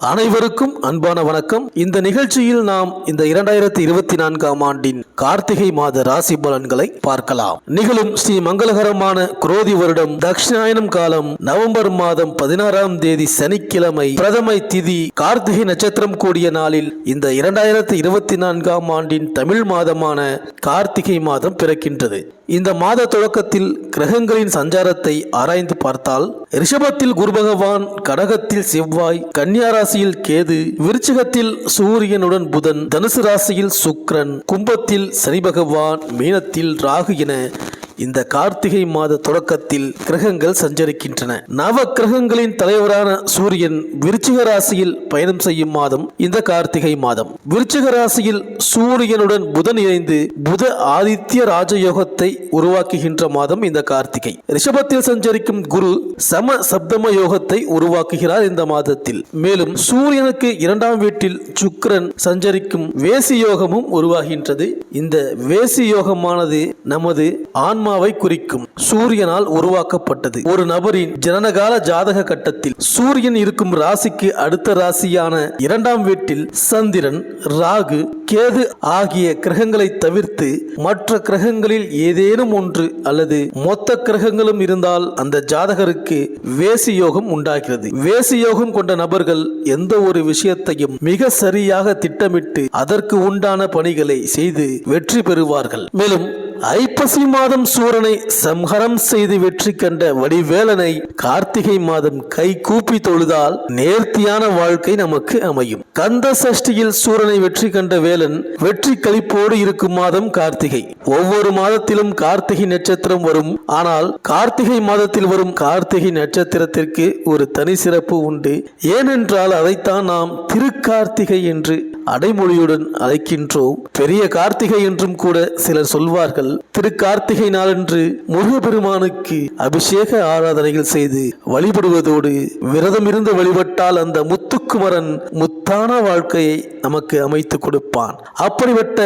அனைவருக்கும் அன்பான வணக்கம். இந்த நிகழ்ச்சியில் நாம் இந்த 2024ஆம் ஆண்டின் கார்த்திகை மாத ராசி பலன்களை பார்க்கலாம். நிகழும் ஸ்ரீ மங்களகரமான குரோதி வருடம் தட்சிணாயனம் காலம் நவம்பர் மாதம் 16ஆம் தேதி சனிக்கிழமை பிரதமை திதி கார்த்திகை நட்சத்திரம் கூடிய நாளில் இந்த 2024ஆம் ஆண்டின் தமிழ் மாதமான கார்த்திகை மாதம் பிறக்கின்றது. இந்த மாத தொடக்கத்தில் கிரகங்களின் சஞ்சாரத்தை ஆராய்ந்து பார்த்தால் ரிஷபத்தில் குரு பகவான், கடகத்தில் செவ்வாய், கன்னியா ராசியில் கேது, விருச்சிகத்தில் சூரியனுடன் புதன், தனுசு ராசியில் சுக்கிரன், கும்பத்தில் சனி பகவான், மீனத்தில் ராகு என இந்த கார்த்திகை மாத தொடக்கத்தில் கிரகங்கள் சஞ்சரிக்கின்றன. நவ கிரகங்களின் தலைவரான சூரியன் விருச்சிக ராசியில் பயணம் செய்யும் மாதம் இந்த கார்த்திகை மாதம். விருச்சிக ராசியில் சூரியனுடன் புதன் இணைந்து புத ஆதித்ய ராஜயோகத்தை உருவாக்குகின்ற மாதம் இந்த கார்த்திகை. ரிஷபத்தில் சஞ்சரிக்கும் குரு சம சப்தம யோகத்தை உருவாக்குகிறார் இந்த மாதத்தில். மேலும் சூரியனுக்கு 2ஆம் வீட்டில் சுக்கிரன் சஞ்சரிக்கும் வேசி யோகமும் உருவாகின்றது. இந்த வேசி யோகமானது நமது ஆன்மாவை குறிக்கும். சூரியனால் உருவாக்கப்பட்டது. ஒரு நபரின் ஜனனகால ஜாதக கட்டத்தில் சூரியன் இருக்கும் ராசிக்கு அடுத்த ராசியான 2ஆம் வீட்டில் சந்திரன், ராகு, கேது ஆகிய கிரகங்களை தவிர்த்து மற்ற கிரகங்களில் ஏதேனும் ஒன்று அல்லது மொத்த கிரகங்களும் இருந்தால் அந்த ஜாதகருக்கு வேசி யோகம் உண்டாகிறது. வேசி யோகம் கொண்ட நபர்கள் எந்த ஒரு விஷயத்தையும் மிக சரியாக திட்டமிட்டு அதற்கு உண்டான பணிகளை செய்து வெற்றி பெறுவார்கள். மேலும் ஐப்பசி மாதம் சூரனை சம்ஹரம் செய்து வெற்றி கண்ட வடிவேலனை கார்த்திகை மாதம் கை கூப்பி தொழுதால் நேர்த்தியான வாழ்க்கை நமக்கு அமையும். கந்த சஷ்டியில் சூரனை வெற்றி கண்ட வேலன் வெற்றி களிப்போடு இருக்கும் மாதம் கார்த்திகை. ஒவ்வொரு மாதத்திலும் கார்த்திகை நட்சத்திரம் வரும். ஆனால் கார்த்திகை மாதத்தில் வரும் கார்த்திகை நட்சத்திரத்திற்கு ஒரு தனி சிறப்பு உண்டு. ஏனென்றால் அதைத்தான் நாம் திருக்கார்த்திகை என்று அடைமொழியுடன் அழைக்கின்றோம். பெரிய கார்த்திகை என்றும் கூட சிலர் சொல்வார்கள். திருக்கார்த்திகை நாளன்று முருகப்பெருமானுக்கு அபிஷேக ஆராதனைகள் செய்து வழிபடுவதோடு விரதம் இருந்து வழிபட்டால் அந்த முத்துக்குமரன் முத்தான வாழ்க்கையை நமக்கு அமைத்து கொடுப்பான். அப்படிப்பட்ட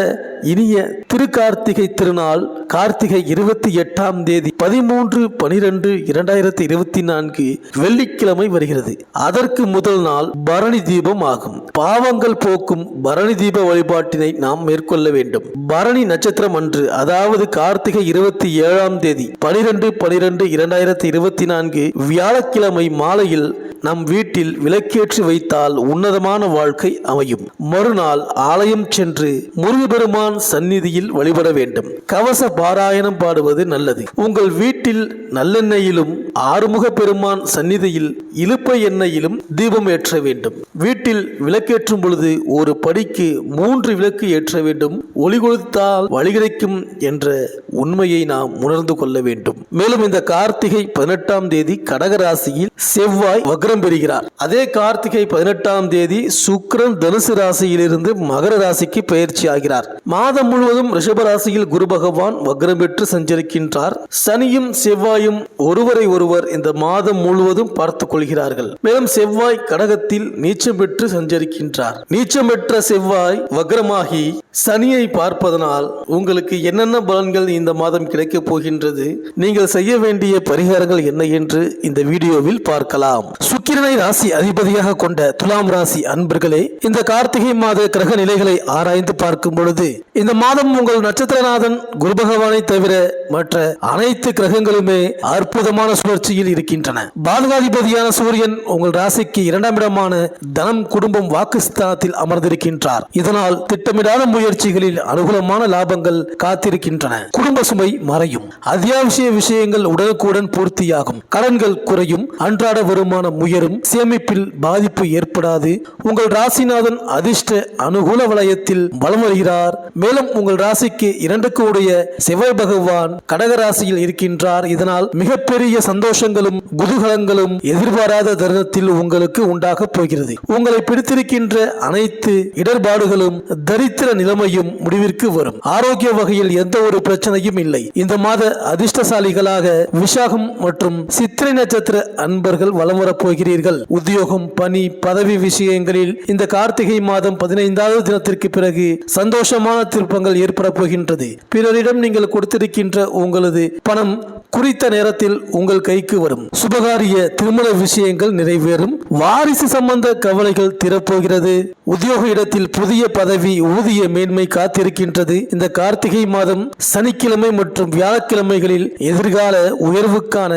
இனிய திருக்கார்த்திகை திருநாள் கார்த்திகை 28ஆம் தேதி 13/12/2024 வெள்ளிக்கிழமை வருகிறது. அதற்கு முதல் நாள் பரணி தீபம் ஆகும். பாவங்கள் போக்கும் பரணி தீப வழிபாட்டினை நாம் மேற்கொள்ள வேண்டும். பரணி நட்சத்திரம் அன்று, அதாவது கார்த்திகை 27ஆம் தேதி 12/12/2024 வியாழக்கிழமை மாலையில் நம் வீட்டில் விளக்கேற்றி வைத்தால் உன்னதமான வாழ்க்கை அமையும். மறுநாள் ஆலயம் சென்று முருகப்பெருமான் சந்நிதியில் வழிபட வேண்டும். கவச பாராயணம் பாடுவது நல்லது. உங்கள் வீட்டில் நல்லெண்ணெயிலும் ஆறுமுக பெருமான் சந்நிதியில் இலுப்பை எண்ணெயிலும் தீபம் ஏற்ற வேண்டும். வீட்டில் விளக்கேற்றும் பொழுது ஒரு படிக்கு 3 விளக்கு ஏற்ற வேண்டும். ஒளி கொடுத்தால் வழி கிடைக்கும் என்ற உண்மையை நாம் உணர்ந்து கொள்ள வேண்டும். மேலும் இந்த கார்த்திகை 18ஆம் தேதி கடகராசியில் செவ்வாய் வக்ரம் பெறுகிறார். அதே கார்த்திகை 18ஆம் தேதி சுக்கிரன் தனுசு ராசியிலிருந்து மகர ராசிக்கு பயிற்சி ஆகிறார். மாதம் முழுவதும் ரிஷப ராசியில் குரு பகவான் வக்ரம் பெற்று சஞ்சரிக்கின்றார். சனியும் செவ்வாயும் ஒருவரை ஒருவர் இந்த மாதம் முழுவதும் பார்த்துக் கொள்கிறார்கள். மேலும் செவ்வாய் கடகத்தில் நீச்சம் பெற்று சஞ்சரிக்கின்றார். நீச்சம் பெற்ற செவ்வாய் வக்ரமாகி சனியை பார்ப்பதனால் உங்களுக்கு என்னென்ன பலன்கள் இந்த மாதம் கிடைக்கப் போகின்றது, நீங்கள் செய்ய வேண்டிய பரிகாரங்கள் என்ன என்று இந்த வீடியோவில் பார்க்கலாம். சுக்கிரனை ராசி அதிபதியாக கொண்ட துலாம் ராசி அன்பர்களே, இந்த கார்த்திகை மாத கிரக நிலைகளை ஆராய்ந்து பார்க்கும் பொழுது இந்த மாதம் உங்கள் நட்சத்திரநாதன் குரு பகவானை தவிர மற்ற அனைத்து கிரகங்களுமே அற்புதமான சுழற்சியில் இருக்கின்றன. பாதகாதிபதியான சூரியன் உங்கள் ராசிக்கு 2ஆம் இடமான தனம், குடும்பம், வாக்குஸ்தானத்தில் அமர்ந்திருக்கின்றார். இதனால் திட்டமிடாத முயற்சிகளில் அனுகூலமான லாபங்கள் காத்திருக்கின்றன. குடும்ப சுமை மறையும். அத்தியாவசிய விஷயங்கள் உடனுக்குடன் பூர்த்தியாகும். கடன்கள் குறையும். அன்றாட வருமானம் உயரும். சேமிப்பில் பாதிப்பு ஏற்படாது. உங்கள் ராசிநாதன் அதிர்ஷ்ட அனுகூல வலயத்தில் பலம் வருகிறார். மேலும் உங்கள் ராசிக்கு 2க்கு உடைய செவ்வாய் பகவான் கடக ராசியில் இருக்கின்றார். இதனால் மிகப்பெரிய சந்தோஷங்களும் குதூகலங்களும் எதிர்பாராத தருணத்தில் உங்களுக்கு உண்டாக போகிறது. உங்களை பிடித்திருக்கின்ற அனைத்து இடர்பாடுகளும் தரித்திர நிலைமையும் முடிவிற்கு வரும். ஆரோக்கிய வகையில் எந்த ஒரு பிரச்சனையும் கவலையும் இல்லை. இந்த மாத அதிர்ஷ்டசாலிகளாக விசாகம் மற்றும் சித்திரை நட்சத்திர அன்பர்கள் வலம் வரப் போகிறீர்கள். உத்தியோகம், பணி, பதவி விஷயங்களில் இந்த கார்த்திகை மாதம் 15வது தினத்திற்கு பிறகு சந்தோஷமான திருப்பங்கள் ஏற்பட போகின்றது. பிறரிடம் நீங்கள் கொடுத்திருக்கின்ற உங்களது பணம் குறித்த நேரத்தில் உங்கள் கைக்கு வரும். சுபகாரிய திருமண விஷயங்கள் நிறைவேறும். வாரிசு சம்பந்த கவலைகள் தீரப்போகிறது. உத்தியோக இடத்தில் புதிய பதவி, ஊதிய மேன்மை காத்திருக்கின்றது. இந்த கார்த்திகை மாதம் சனிக்கிழமை மற்றும் வியாழக்கிழமைகளில் எதிர்கால உயர்வுக்கான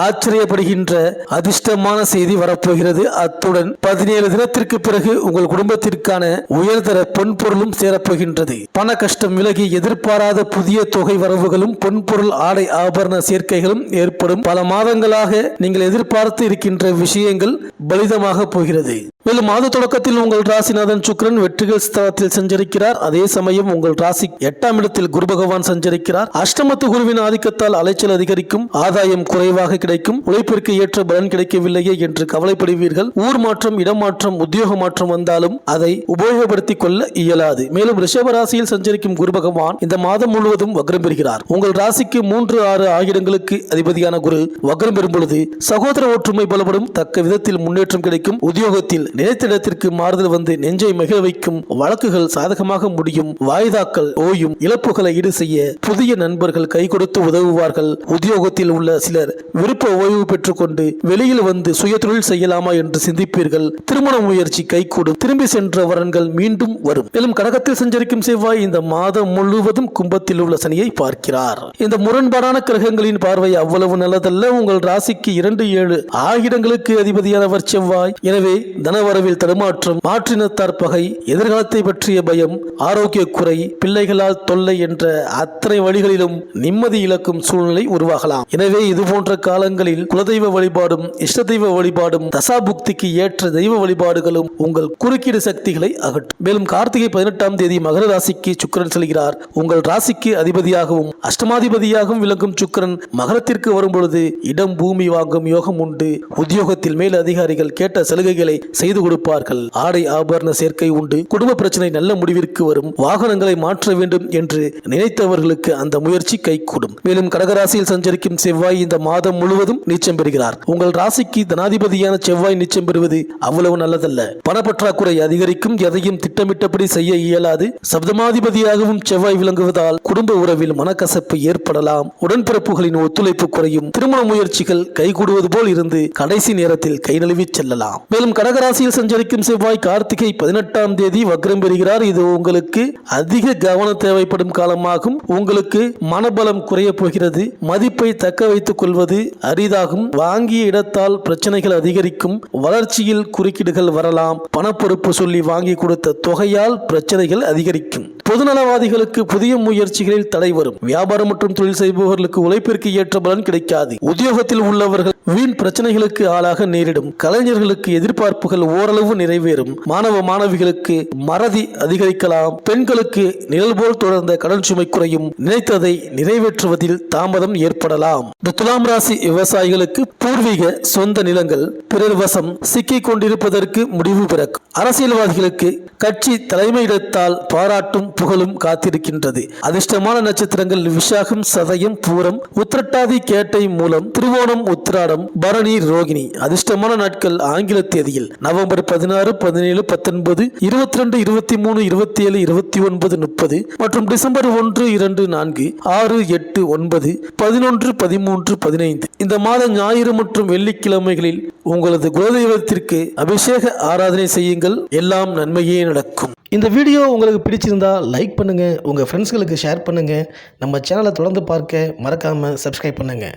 ஆச்சரியப்படுகின்ற அதிர்ஷ்டமான செய்தி வரப்போகிறது. அத்துடன் 17 தினத்திற்கு பிறகு உங்கள் குடும்பத்திற்கான உயர்தர பொன்பொருளும் சேரப்போகின்றது. பண கஷ்டம் விலகி எதிர்பாராத புதிய தொகை வரவுகளும் பொன்பொருள் ஆடை ஆபரண சேர்க்கைகளும் ஏற்படும். பல மாதங்களாக நீங்கள் எதிர்பார்த்து இருக்கின்ற விஷயங்கள் பலிதமாக போகிறது. மேலும் மாத தொடக்கத்தில் உங்கள் ராசிநாதன் சுக்கிரன் வெற்றிகள் ஸ்தலத்தில் சஞ்சரிக்கிறார். அதே சமயம் உங்கள் ராசி 8ஆம் இடத்தில் குரு பகவான் சஞ்சரிக்கிறார். அஷ்டமத்து குருவின் ஆதிக்கத்தால் அலைச்சல் அதிகரிக்கும், ஆதாயம் குறைவாக கிடைக்கும், உழைப்பிற்கு ஏற்ற பலன் கிடைக்கவில்லையே என்று கவலைப்படுவீர்கள். ஊர் மாற்றம், இடமாற்றம், உத்தியோக மாற்றம் வந்தாலும் அதை உபயோகப்படுத்திக் கொள்ள இயலாது. மேலும் ரிஷப ராசியில் சஞ்சரிக்கும் குரு பகவான் இந்த மாதம் முழுவதும் வக்ரம் பெறுகிறார். உங்கள் ராசிக்கு 3, 6 ஆகிடங்களுக்கு அதிபதியான குரு வக்ரம் பெறும் பொழுது சகோதர ஒற்றுமை பலப்படும், தக்க விதத்தில் முன்னேற்றம் கிடைக்கும். உத்தியோகத்தில் நினைத்த இடத்திற்கு மாறுதல் வந்து நெஞ்சை மகிழ வைக்கும். வழக்குகள் சாதகமாக முடியும். வாய்தாக்கள் ஓயும். இழப்புகளை ஈடு செய்ய புதிய நண்பர்கள் கை கொடுத்து உதவுவார்கள். உத்தியோகத்தில் உள்ள சிலர் விருப்ப ஓய்வு பெற்றுக்கொண்டு வெளியில் வந்து சுய தொழில் செய்யலாமா என்று சிந்திப்பீர்கள். திருமண முயற்சி கைகூடும். திரும்பி சென்ற வரன்கள் மீண்டும் வரும். மேலும் கடகத்தில் சஞ்சரிக்கும் செவ்வாய் இந்த மாதம் முழுவதும் கும்பத்தில் உள்ள சனியை பார்க்கிறார். இந்த முரண்பாடான கிரகங்களின் பார்வை அவ்வளவு நல்லதல்ல. உங்கள் ராசிக்கு 2, 7 ஆகிடங்களுக்கு அதிபதியானவர் செவ்வாய். எனவே தனவரவில் தடுமாற்றம், மாற்றினத்தார் பகை, எதிர்காலத்தை பற்றிய பயம், ஆரோக்கிய குறை, பிள்ளைகளால் தொல்லை என்ற அத்தனை வழிகளிலும் நிம்மதி இழக்கும் சூழ்நிலை உருவாகலாம். எனவே இது போன்ற காலங்களில் குலதெய்வ வழிபாடும் இஷ்ட தெய்வ வழிபாடும் தசாபுக்திக்கு ஏற்ற தெய்வ வழிபாடுகளும் உங்கள் குறுக்கீடு சக்திகளை அகற்றும். மேலும் கார்த்திகை 18ஆம் தேதி மகர ராசிக்கு சுக்கிரன் செல்கிறார். உங்கள் ராசிக்கு அதிபதியாகவும் அஷ்டமாதிபதியாகவும் விளங்கும் சுக்கிரன் மகரத்திற்கு வரும்பொழுது இடம், பூமி வாங்கும் யோகம் உண்டு. உத்தியோகத்தில் மேல் அதிகாரிகள் கேட்ட சலுகைகளை செய்து கொடுப்பார்கள். ஆடை ஆபரண சேர்க்கை உண்டு. குடும்ப பிரச்சனை நல்ல முடிவிற்கு வரும். வாகனங்களை மாற்ற வேண்டும் என்று நினைத்தவர்களுக்கு அந்த முயற்சி கைகூடும். மேலும் கடகராசியில் சஞ்சரிக்கும் செவ்வாய் இந்த மாதம் முழுவதும் நீச்சம் பெறுகிறார். உங்கள் ராசிக்கு தனாதிபதியான செவ்வாய் நீச்சம் பெறுவது அவ்வளவு நல்லதல்ல. பணப்பற்றாக்குறை அதிகரிக்கும். எதையும் திட்டமிட்டபடி செய்ய இயலாது. சப்தமாதிபதியாகவும் செவ்வாய் விளங்குவதால் குடும்ப உறவில் மனக்கசப்பு ஏற்படலாம். உடன்பிறப்புகளின் ஒத்துழைப்பு குறையும். திருமண முயற்சிகள் கைகூடுவது போல் இருந்து கடைசி நேரத்தில் கை நழுவி செல்லலாம். மேலும் கடகராசியில் சஞ்சரிக்கும் செவ்வாய் கார்த்திகை 18ஆம் தேதி வக்ரம் பெறுகிறார். இது உங்களுக்கு அதிக கவனம் தேவைப்படும் காலமாகும். உங்களுக்கு மனபலம் குறைய போகிறது. மதிப்பை தக்க வைத்துக் கொள்வது அரிதாகும். வாங்கிய இடத்தால் பிரச்சனைகள் அதிகரிக்கும். வளர்ச்சியில் குறுக்கீடுகள் வரலாம். பணப்பொறுப்பு சொல்லி வாங்கி கொடுத்த தொகையால் பிரச்சனைகள் அதிகரிக்கும். பொதுநலவாதிகளுக்கு புதிய முயற்சிகளில் தடை வரும். வியாபாரம் மற்றும் தொழில் செய்பவர்களுக்கு உழைப்பிற்கு ஏற்ற பலன் கிடைக்காது. உத்தியோகத்தில் உள்ளவர்கள் வீண் பிரச்சனைகளுக்கு ஆளாக நேரிடும். கலைஞர்களுக்கு எதிர்பார்ப்புகள் ஓரளவு நிறைவேறும். மாணவ மாணவிகளுக்கு மறதி அதிகரிக்கலாம். பெண்களுக்கு நிழல் போல் தொடர்ந்த கடன் சுமை குறையும். நினைத்ததை நிறைவேற்றுவதில் தாமதம் ஏற்படலாம். இந்த துலாம் ராசி விவசாயிகளுக்கு பூர்வீக சொந்த நிலங்கள் பிறர் வசம் சிக்கிக் கொண்டிருப்பதற்கு முடிவு பிறக்கும். அரசியல்வாதிகளுக்கு கட்சி தலைமையிடத்தால் பாராட்டும் புகழும் காத்திருக்கின்றது. அதிர்ஷ்டமான நட்சத்திரங்கள் விசாகம், சதயம், பூரம், உத்திரட்டாதி, கேட்டை, மூலம், திருவோணம், உத்திராடம், பரணி, ரோகிணி. அதிர்ஷ்டமான நாட்கள் ஆங்கில தேதியில் நவம்பர் 16, 17, 19, 22, 23, 27, 29, 30 மற்றும் டிசம்பர் 1, 2, 4, 6, 8, 9, 11, 13, 15. இந்த மாத ஞாயிறு மற்றும் வெள்ளிக்கிழமைகளில் உங்களது குலதெய்வத்திற்கு அபிஷேக ஆராதனை செய்யுங்கள். எல்லாம் நன்மையே நடக்கும். இந்த வீடியோ உங்களுக்கு பிடிச்சிருந்தா லைக் பண்ணுங்க, உங்க ஃப்ரெண்ட்ஸ்களுக்கு ஷேர் பண்ணுங்க. நம்ம சேனலை தொடர்ந்து பார்க்க மறக்காம சப்ஸ்கிரைப் பண்ணுங்க.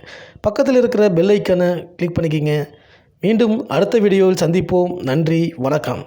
பக்கத்தில் இருக்கிற பெல் ஐக்கானை கிளிக் பண்ணிக்கிங்க. மீண்டும் அடுத்த வீடியோவில் சந்திப்போம். நன்றி, வணக்கம்.